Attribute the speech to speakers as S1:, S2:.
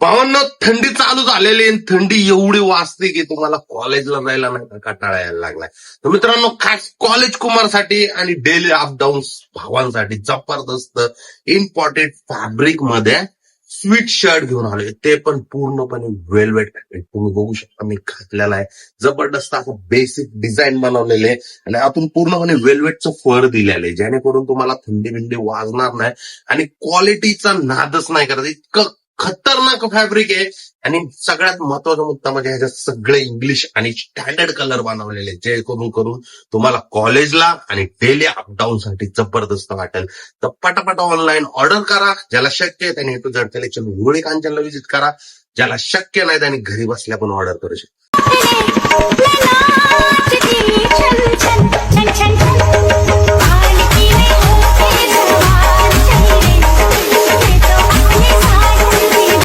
S1: भावांनो, थंडी चालू झालेली आहे. थंडी एवढी वाजते की तुम्हाला कॉलेजला जायला नाही का कंटाळा यायला लागलाय. तर मित्रांनो, खास कॉलेज कुमारसाठी आणि डेली अप डाऊन भावांसाठी जबरदस्त इम्पॉर्टंट फॅब्रिक मध्ये स्वीट शर्ट घेऊन आलोय. ते पण पूर्णपणे वेलवेट फॅब्रिक. तुम्ही बघू शकता, मी घातलेला आहे. जबरदस्त असं बेसिक डिझाईन बनवलेले आहे आणि आतून पूर्णपणे वेलवेटचं फर दिलेलं आहे, जेणेकरून तुम्हाला थंडी बिंडी वाजणार नाही आणि क्वालिटीचा नादच नाही करायचा. इतकं खतरनाक फॅब्रिक आहे. आणि सगळ्यात महत्वाचा मुद्दा म्हणजे ह्याच्यात सगळे इंग्लिश आणि स्टँडर्ड कलर बनवलेले, जे करून तुम्हाला कॉलेजला आणि डेली अपडाऊन साठी जबरदस्त वाटेल. तर पटापट ऑनलाईन ऑर्डर करा. ज्याला शक्य आहे त्यांनी टू झेड कलेक्शन होळी कांचनला व्हिजिट करा. ज्याला शक्य नाही त्यांनी घरी बसल्या पण ऑर्डर करू शकता.